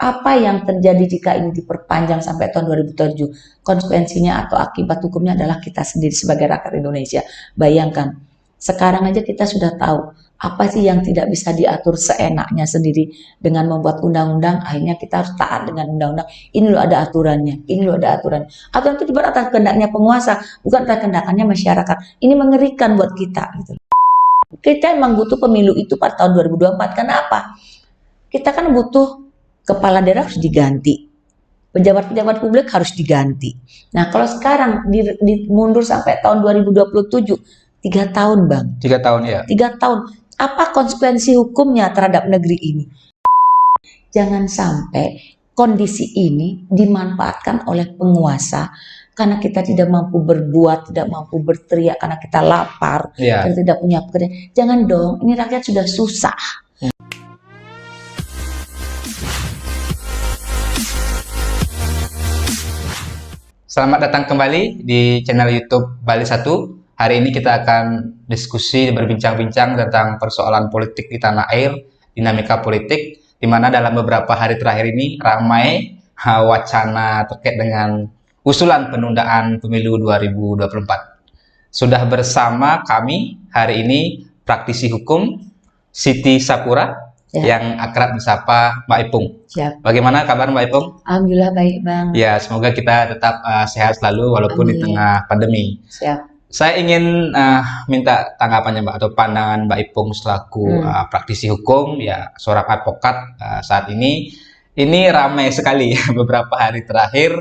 apa yang terjadi jika ini diperpanjang sampai tahun 2007? Konsekuensinya atau akibat hukumnya adalah kita sendiri sebagai rakyat Indonesia. Bayangkan, sekarang aja kita sudah tahu apa sih yang tidak bisa diatur seenaknya sendiri dengan membuat undang-undang. Akhirnya kita harus taat dengan undang-undang. Ini loh ada aturannya, ini loh ada aturan. Aturan itu dibuat atas kehendaknya penguasa, bukan atas kehendaknya masyarakat. Ini mengerikan buat kita. Gitu. Kita emang butuh pemilu itu pada tahun 2024. Kenapa? Kita kan butuh kepala daerah harus diganti, pejabat-pejabat publik harus diganti. Nah kalau sekarang mundur sampai tahun 2027, 3 tahun bang. 3 tahun ya. 3 tahun. Apa konsekuensi hukumnya terhadap negeri ini? Jangan sampai kondisi ini dimanfaatkan oleh penguasa karena kita tidak mampu berbuat, tidak mampu berteriak karena kita lapar, karena tidak punya pekerjaan. Jangan dong, ini rakyat sudah susah. Selamat datang kembali di channel YouTube Bali 1. Hari ini kita akan diskusi, berbincang-bincang tentang persoalan politik di tanah air, dinamika politik, di mana dalam beberapa hari terakhir ini ramai wacana terkait dengan usulan penundaan pemilu 2024. Sudah bersama kami hari ini praktisi hukum Siti Sapura, yang akrab disapa Mbak Ipung. Siap. Bagaimana kabar Mbak Ipung? Alhamdulillah baik bang. Ya, semoga kita tetap sehat selalu walaupun di tengah pandemi. Siap. Saya ingin minta tanggapannya Mbak atau pandangan Mbak Ipung selaku praktisi hukum, ya seorang advokat saat ini. Ini ramai sekali beberapa hari terakhir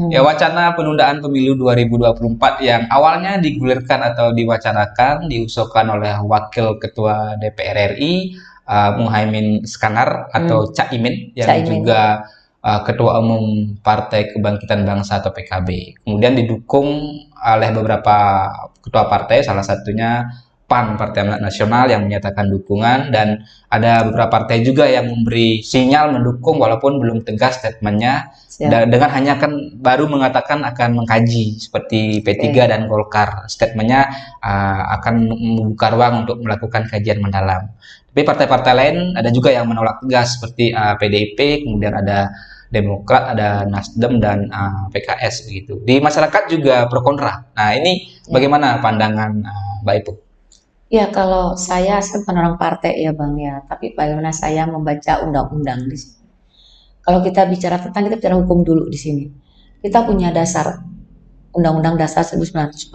ya wacana penundaan pemilu 2024 yang awalnya digulirkan atau diwacanakan, diusulkan oleh Wakil Ketua DPR RI Muhaimin Iskandar atau Caimin yang juga Ketua Umum Partai Kebangkitan Bangsa atau PKB. Kemudian didukung oleh beberapa ketua partai, salah satunya PAN, Partai Amanat Nasional, yang menyatakan dukungan, dan ada beberapa partai juga yang memberi sinyal mendukung walaupun belum tegas statementnya, dengan hanya baru mengatakan akan mengkaji, seperti P3 dan Golkar. Statementnya akan membuka ruang untuk melakukan kajian mendalam. Tapi partai-partai lain ada juga yang menolak tegas, seperti PDIP, kemudian ada Demokrat, ada Nasdem, dan PKS begitu. Di masyarakat juga pro kontra. Nah ini bagaimana pandangan Mbak Ipung? Ya kalau saya bukan orang partai ya bang ya, tapi bagaimana saya membaca undang-undang di sini. Kalau kita bicara kita bicara hukum dulu di sini. Kita punya dasar Undang-Undang Dasar 1945,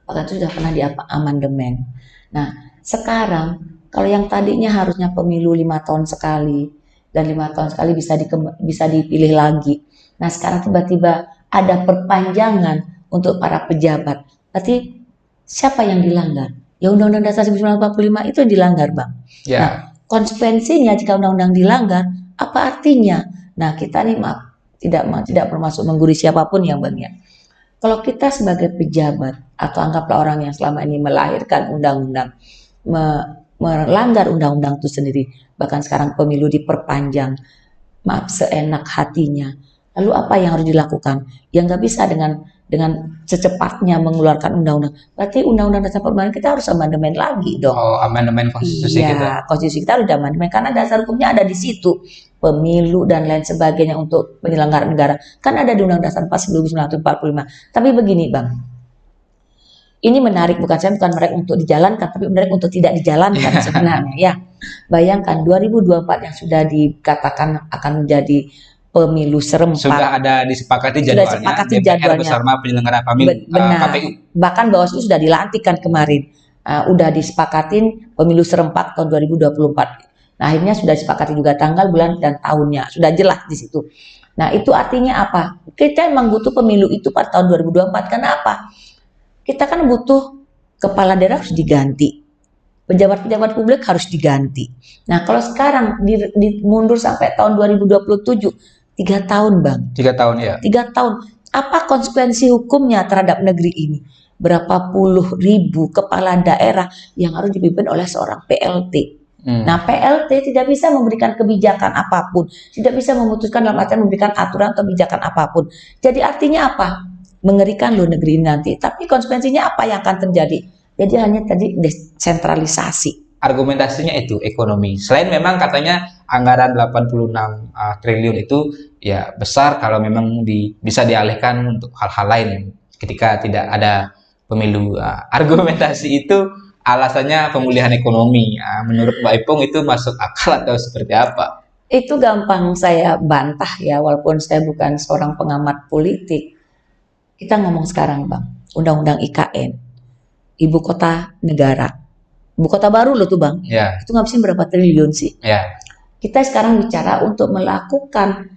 bahkan itu sudah pernah diamandemen. Nah sekarang kalau yang tadinya harusnya pemilu 5 tahun sekali dan 5 tahun sekali bisa dipilih lagi. Nah sekarang tiba-tiba ada perpanjangan untuk para pejabat. Berarti siapa yang dilanggar? Ya Undang-Undang Dasar 1945 itu yang dilanggar bang. Nah konsekuensinya jika undang-undang dilanggar, apa artinya? Nah kita nih maaf, tidak bermaksud menggurui siapapun yang bang ya. Kalau kita sebagai pejabat atau anggaplah orang yang selama ini melahirkan undang-undang, melanggar undang-undang itu sendiri, bahkan sekarang pemilu diperpanjang, maaf seenak hatinya. Lalu apa yang harus dilakukan? Ya nggak bisa dengan secepatnya mengeluarkan undang-undang. Berarti undang-undang dasar perubahan kita harus amandemen lagi dong. Oh, amandemen konstitusi kita. Konstitusi kita harus amandemen karena dasar hukumnya ada di situ. Pemilu dan lain sebagainya untuk penyelenggaraan negara. Kan ada di Undang-Undang Dasar 1945. Tapi begini Bang. Ini menarik, bukan menarik untuk dijalankan, tapi menarik untuk tidak dijalankan sebenarnya ya. Bayangkan 2024 yang sudah dikatakan akan menjadi pemilu serempak. Sudah ada disepakati jadwalnya, DPR bersama penyelenggara pemilu, KPU. Bahkan Bawaslu sudah dilantikkan kemarin. Udah disepakatin pemilu serempak tahun 2024. Nah akhirnya sudah disepakati juga tanggal, bulan, dan tahunnya. Sudah jelas di situ. Nah itu artinya apa? Kita memang butuh pemilu itu pada tahun 2024. Kenapa? Kita kan butuh kepala daerah harus diganti. Pejabat-pejabat publik harus diganti. Nah kalau sekarang mundur sampai tahun 2027, 3 tahun bang. 3 tahun ya. 3 tahun. Apa konsekuensi hukumnya terhadap negeri ini? Berapa puluh ribu kepala daerah yang harus dipimpin oleh seorang PLT. Nah PLT tidak bisa memberikan kebijakan apapun, tidak bisa memutuskan dalam artian memberikan aturan atau kebijakan apapun. Jadi artinya apa? Mengerikan loh negeri ini nanti. Tapi konsekuensinya apa yang akan terjadi? Jadi hanya tadi desentralisasi. argumentasinya itu ekonomi. Selain memang katanya anggaran 86 triliun itu ya besar kalau memang bisa dialihkan untuk hal-hal lain ketika tidak ada pemilu. Argumentasi itu alasannya pemulihan ekonomi. Menurut Mbak Ipung itu masuk akal atau seperti apa? Itu gampang saya bantah ya, walaupun saya bukan seorang pengamat politik. Kita ngomong sekarang Bang, Undang-Undang IKN, Ibu Kota Negara. Ibu Kota baru loh tuh Bang, Ya, itu ngabisin berapa triliun sih? ya, Kita sekarang bicara untuk melakukan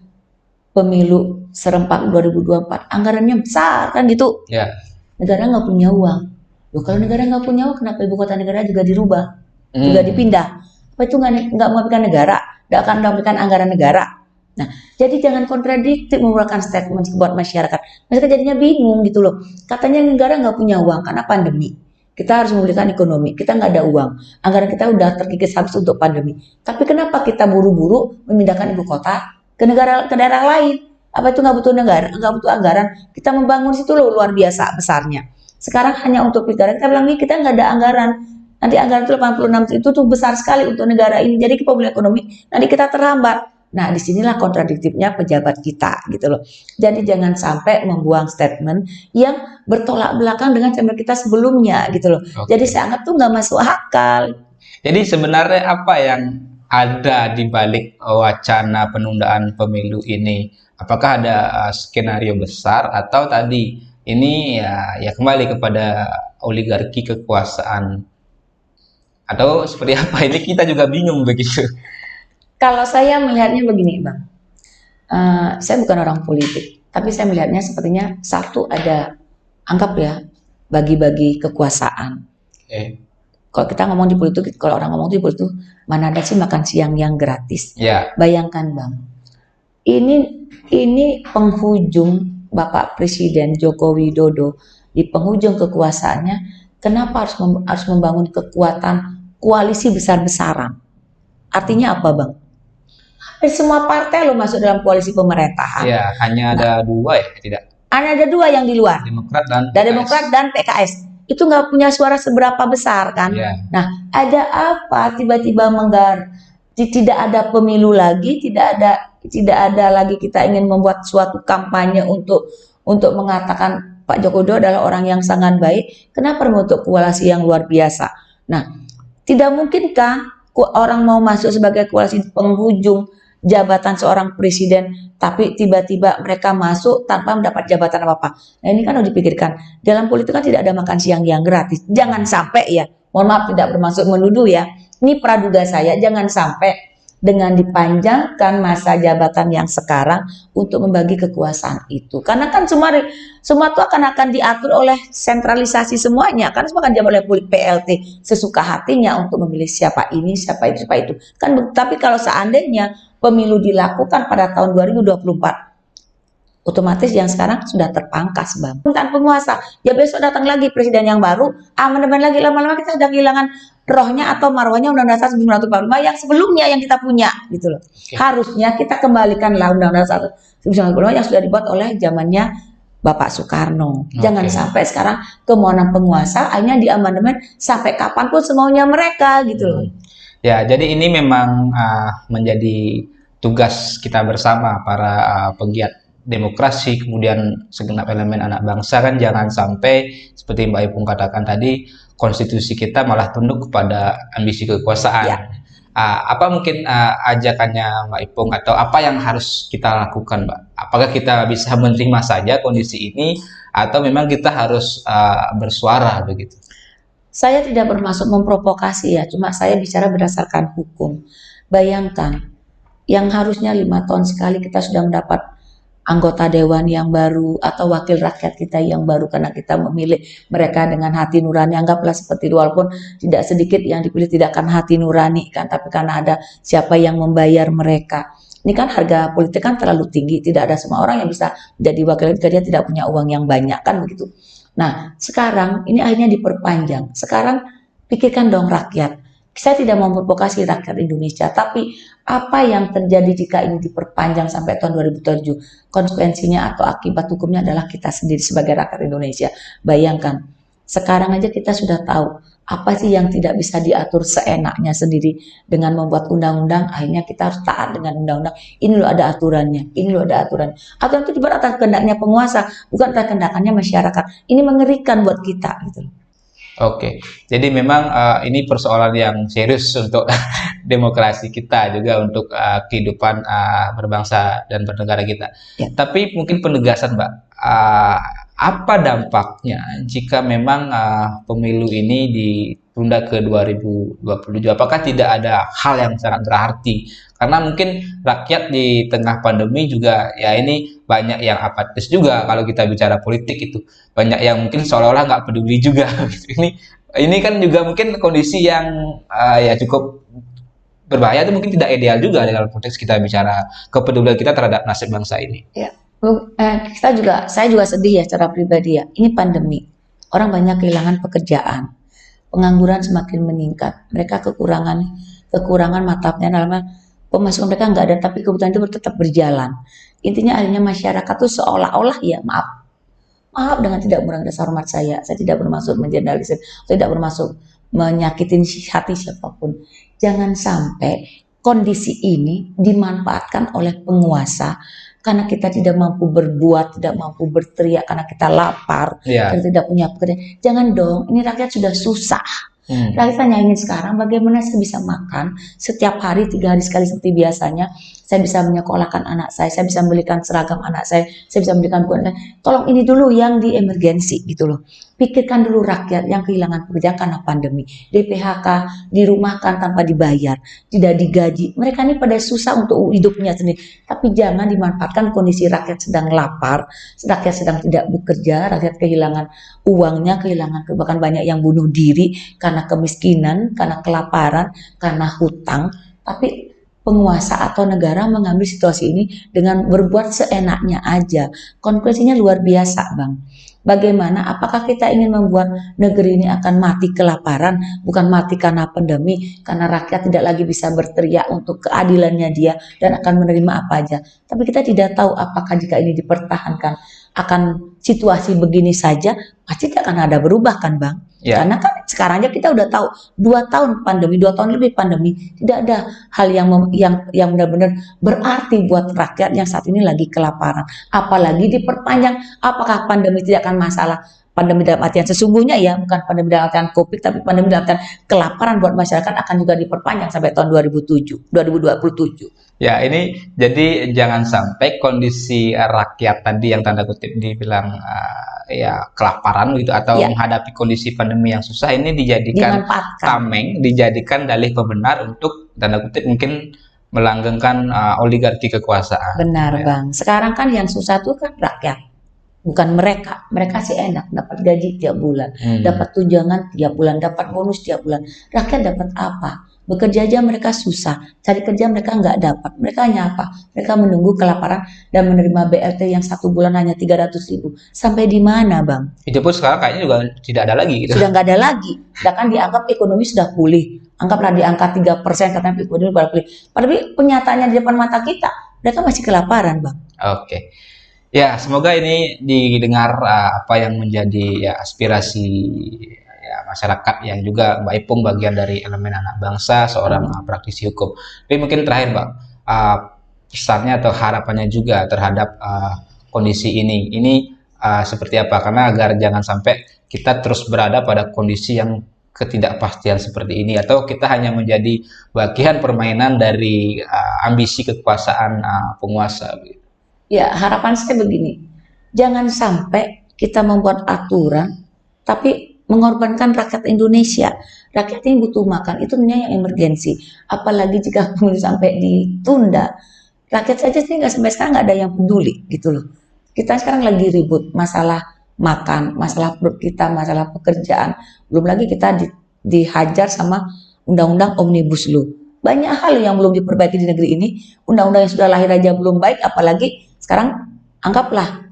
pemilu serempak 2024, anggarannya besar kan gitu. ya. Negara nggak punya uang. Loh kalau negara nggak punya uang, kenapa ibu kota negara juga dirubah, juga Hmm. dipindah? Apa itu nggak mengabaikan negara? Nggak akan mengabaikan anggaran negara. Nah, jadi jangan kontradiktif mengeluarkan statement buat masyarakat. Masyarakat jadinya bingung gitu loh. Katanya negara nggak punya uang karena pandemi. Kita harus memulihkan ekonomi. Kita nggak ada uang. Anggaran kita udah terkikis habis untuk pandemi. Tapi kenapa kita buru-buru memindahkan ibu kota ke daerah lain? Apa itu nggak butuh negara? Nggak butuh anggaran? Kita membangun situ loh luar biasa besarnya. Sekarang hanya untuk pilkada. Kita bilang kita nggak ada anggaran. Nanti anggaran itu 86 itu tuh besar sekali untuk negara ini. Jadi pemulihan ekonomi nanti kita terhambat. Nah, disinilah kontradiktifnya pejabat kita gitu loh. Jadi jangan sampai membuang statement yang bertolak belakang dengan statement kita sebelumnya gitu loh. Oke. Jadi saya anggap tuh nggak masuk akal. Jadi sebenarnya apa yang ada di balik wacana penundaan pemilu ini? Apakah ada skenario besar atau tadi ini ya kembali kepada oligarki kekuasaan atau seperti apa? Ini kita juga bingung begitu. Kalau saya melihatnya begini, Bang. Saya bukan orang politik, tapi saya melihatnya sepertinya satu ada, anggap ya, bagi-bagi kekuasaan. Oke. Kalau kita ngomong di politik, kalau orang ngomong di politik, mana ada sih makan siang yang gratis? Ya, Bayangkan Bang, ini penghujung Bapak Presiden Joko Widodo di penghujung kekuasaannya, kenapa harus membangun kekuatan koalisi besar-besaran? Artinya apa Bang? Semua partai lo masuk dalam koalisi pemerintahan. ya hanya ada dua ya, tidak? Ada dua yang di luar, Demokrat dan dari PKS. Demokrat dan PKS. Itu nggak punya suara seberapa besar kan? Ya, Nah, ada apa tiba-tiba tidak ada pemilu lagi, tidak ada lagi kita ingin membuat suatu kampanye untuk mengatakan Pak Joko Widodo adalah orang yang sangat baik. Kenapa membentuk koalisi yang luar biasa? Nah, tidak mungkinkah orang mau masuk sebagai koalisi penghujung jabatan seorang presiden, tapi tiba-tiba mereka masuk tanpa mendapat jabatan apa-apa. Nah ini kan harus dipikirkan. Dalam politik kan tidak ada makan siang yang gratis. Jangan sampai ya, mohon maaf tidak bermaksud menuduh ya. Ini praduga saya, jangan sampai dengan dipanjangkan masa jabatan yang sekarang untuk membagi kekuasaan itu. Karena kan semua itu akan diatur oleh sentralisasi semuanya. Kan semua akan diatur oleh PLT sesuka hatinya untuk memilih siapa ini, siapa itu, siapa itu. Kan tapi kalau seandainya pemilu dilakukan pada tahun 2024, otomatis yang sekarang sudah terpangkas Bang. Tentang penguasa, ya besok datang lagi presiden yang baru, amandemen lagi, lama-lama kita sudah kehilangan rohnya atau marwahnya Undang-Undang Dasar 1945 yang sebelumnya yang kita punya gitu loh. Harusnya kita kembalikanlah Undang-Undang Dasar 1945 yang sudah dibuat oleh zamannya Bapak Soekarno. Jangan sampai sekarang kemauan penguasa akhirnya di amandemen sampai kapanpun semaunya mereka gitu loh. ya. Jadi ini memang menjadi tugas kita bersama para pegiat demokrasi, kemudian segenap elemen anak bangsa kan jangan sampai seperti Mbak Ipung katakan tadi konstitusi kita malah tunduk kepada ambisi kekuasaan. Ya. Apa mungkin ajakannya Mbak Ipung atau apa yang harus kita lakukan, Mbak? Apakah kita bisa menerima saja kondisi ini atau memang kita harus bersuara begitu? Saya tidak bermaksud memprovokasi ya, cuma saya bicara berdasarkan hukum. Bayangkan, yang harusnya 5 tahun sekali kita sudah mendapat anggota dewan yang baru atau wakil rakyat kita yang baru karena kita memilih mereka dengan hati nurani. Anggaplah seperti itu, walaupun tidak sedikit yang dipilih tidak akan hati nurani kan, tapi karena ada siapa yang membayar mereka. Ini kan harga politik kan terlalu tinggi, tidak ada semua orang yang bisa jadi wakil jika dia tidak punya uang yang banyak kan begitu. Nah sekarang ini akhirnya diperpanjang. Sekarang pikirkan dong rakyat. Saya tidak mau memprovokasi rakyat Indonesia, tapi apa yang terjadi jika ini diperpanjang sampai tahun 2007? Konsekuensinya atau akibat hukumnya adalah kita sendiri sebagai rakyat Indonesia. Bayangkan, sekarang aja kita sudah tahu Apa sih yang tidak bisa diatur seenaknya sendiri dengan membuat undang-undang? Akhirnya kita harus taat dengan undang-undang. Ini loh ada aturannya, ini loh ada aturan. Aturan itu dibuat atas kehendaknya penguasa, bukan atas kehendaknya masyarakat. Ini mengerikan buat kita gitu. Oke, jadi memang ini persoalan yang serius untuk demokrasi kita juga untuk kehidupan berbangsa dan bernegara kita. Ya. Tapi mungkin penegasan, Mbak, apa dampaknya jika memang pemilu ini ditunda ke 2027? Apakah tidak ada hal yang sangat berarti? Karena mungkin rakyat di tengah pandemi juga ya ini banyak yang apatis juga kalau kita bicara politik itu. Banyak yang mungkin seolah-olah nggak peduli juga. Ini kan juga mungkin kondisi yang ya cukup berbahaya, itu mungkin tidak ideal juga dalam konteks kita bicara kepedulian kita terhadap nasib bangsa ini. Ya, saya juga sedih ya secara pribadi ya. Ini pandemi, orang banyak kehilangan pekerjaan, pengangguran semakin meningkat, mereka kekurangan mata pencaharian, pemasukan mereka nggak ada, tapi kebutuhan itu tetap berjalan. Intinya akhirnya masyarakat tuh seolah-olah ya maaf dengan tidak mengurangkan rasa hormat saya tidak bermaksud menjernalisir, saya tidak bermaksud menyakitin hati siapapun. Jangan sampai kondisi ini dimanfaatkan oleh penguasa karena kita tidak mampu berbuat, tidak mampu berteriak karena kita lapar, Ya. kita tidak punya pekerjaan. Jangan dong, ini rakyat sudah susah. Rakyat hanya ingin sekarang bagaimana saya bisa makan setiap hari 3 hari sekali seperti biasanya. Saya bisa menyekolahkan anak saya bisa membelikan seragam anak saya bisa membelikan buku. Tolong ini dulu yang di emergensi gitu loh. Pikirkan dulu rakyat yang kehilangan pekerjaan karena pandemi, di PHK, dirumahkan tanpa dibayar, tidak digaji. Mereka ini pada susah untuk hidupnya sendiri. Tapi jangan dimanfaatkan kondisi rakyat sedang lapar, rakyat sedang tidak bekerja, rakyat kehilangan uangnya, bahkan banyak yang bunuh diri karena kemiskinan, karena kelaparan, karena hutang. Tapi penguasa atau negara mengambil situasi ini dengan berbuat seenaknya aja. Konklusinya luar biasa, Bang. Bagaimana? Apakah kita ingin membuat negeri ini akan mati kelaparan, bukan mati karena pandemi, karena rakyat tidak lagi bisa berteriak untuk keadilannya dia dan akan menerima apa aja. Tapi kita tidak tahu apakah jika ini dipertahankan akan situasi begini saja, pasti tidak akan ada berubah kan, Bang? Ya. Karena kan sekarang aja kita udah tahu 2 tahun pandemi, 2 tahun lebih pandemi, tidak ada hal yang benar-benar berarti buat rakyat yang saat ini lagi kelaparan. Apalagi diperpanjang, apakah pandemi tidak akan masalah? Pandemi dalam artian sesungguhnya ya, bukan pandemi dalam artian COVID, tapi pandemi dalam artian kelaparan buat masyarakat akan juga diperpanjang sampai tahun 2027. Ya, ini jadi jangan sampai kondisi rakyat tadi yang tanda kutip dibilang ya kelaparan gitu atau Ya. menghadapi kondisi pandemi yang susah ini dijadikan Dimanfaatkan. tameng, dijadikan dalih pembenar untuk tanda kutip mungkin melanggengkan oligarki kekuasaan. Benar, Ya. Bang. Sekarang kan yang susah tuh kan rakyat, bukan mereka. Mereka sih enak, dapat gaji tiap bulan, dapat tunjangan tiap bulan, dapat bonus tiap bulan. Rakyat dapat apa? Bekerja aja mereka susah, cari kerja mereka nggak dapat. Mereka hanya apa? Mereka menunggu kelaparan dan menerima BLT yang 1 bulan hanya 300.000. Sampai di mana, Bang? Itu pun sekarang kayaknya juga tidak ada lagi gitu. Sudah nggak ada lagi. Bahkan dianggap ekonomi sudah pulih. Anggaplah di angka 3%, katanya ekonomi sudah pulih. Padahal penyataannya di depan mata kita, mereka masih kelaparan, Bang. Oke. Ya, semoga ini didengar apa yang menjadi ya aspirasi ya masyarakat yang juga Mbak Ipung bagian dari elemen anak bangsa, seorang praktisi hukum. Tapi mungkin terakhir, Mbak, pesannya atau harapannya juga terhadap kondisi ini. Ini seperti apa? Karena agar jangan sampai kita terus berada pada kondisi yang ketidakpastian seperti ini atau kita hanya menjadi bagian permainan dari ambisi kekuasaan penguasa. Ya, harapan saya begini, jangan sampai kita membuat aturan, tapi mengorbankan rakyat Indonesia. Rakyat ini butuh makan, itu yang emergensi. Apalagi jika pemilu sampai ditunda, rakyat saja sih nggak sampai sekarang nggak ada yang peduli, gitu loh. Kita sekarang lagi ribut masalah makan, masalah perut kita, masalah pekerjaan. Belum lagi kita dihajar sama undang-undang Omnibus Law. Banyak hal yang belum diperbaiki di negeri ini. Undang-undang yang sudah lahir aja belum baik, apalagi sekarang anggaplah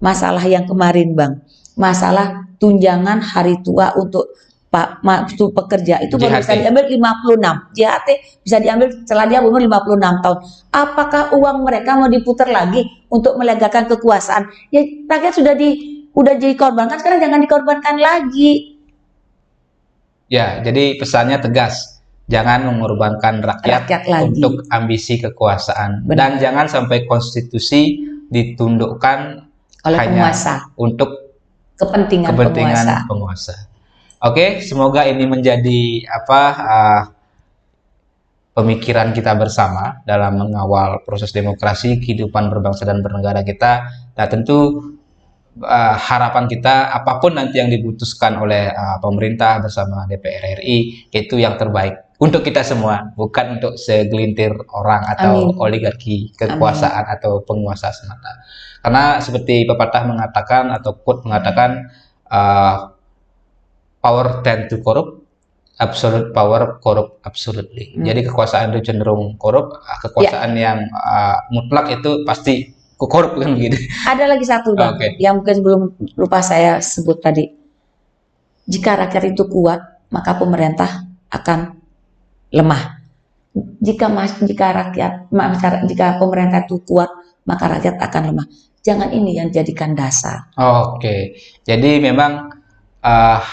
masalah yang kemarin, Bang. Masalah tunjangan hari tua untuk pekerja itu baru bisa diambil 56. JHT bisa diambil setelah dia umur 56 tahun. Apakah uang mereka mau diputar lagi untuk melegakan kekuasaan? Ya rakyat udah dikorbankan, sekarang jangan dikorbankan lagi. Ya, jadi pesannya tegas. Jangan mengorbankan rakyat Rakyat lagi. untuk ambisi kekuasaan. Benar. Dan jangan sampai konstitusi ditundukkan Oleh hanya penguasa. untuk Kepentingan penguasa. penguasa. Oke, semoga ini menjadi pemikiran kita bersama dalam mengawal proses demokrasi, kehidupan berbangsa dan bernegara kita. Nah, tentu harapan kita apapun nanti yang diputuskan oleh pemerintah bersama DPR RI itu yang terbaik untuk kita semua, bukan untuk segelintir orang atau Amin. oligarki kekuasaan atau penguasa semata. Karena seperti pepatah mengatakan atau quote mengatakan power tend to corrupt, absolute power corrupt absolutely. Jadi kekuasaan itu cenderung korup, kekuasaan yang mutlak itu pasti korup kan begitu. Ada lagi satu Bang, yang mungkin belum lupa saya sebut tadi. Jika rakyat itu kuat, maka pemerintah akan lemah. Jika pemerintah itu kuat, maka rakyat akan lemah. Jangan ini yang jadikan dasar. Oke. Jadi memang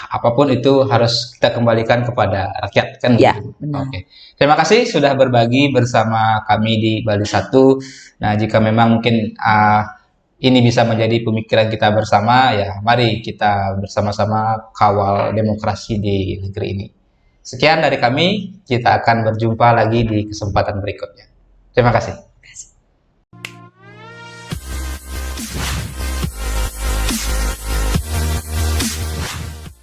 apapun itu harus kita kembalikan kepada rakyat kan? Ya, benar. Oke. Terima kasih sudah berbagi bersama kami di Bali 1. Nah, jika memang mungkin ini bisa menjadi pemikiran kita bersama, ya mari kita bersama-sama kawal demokrasi di negeri ini. Sekian dari kami, kita akan berjumpa lagi di kesempatan berikutnya. Terima kasih.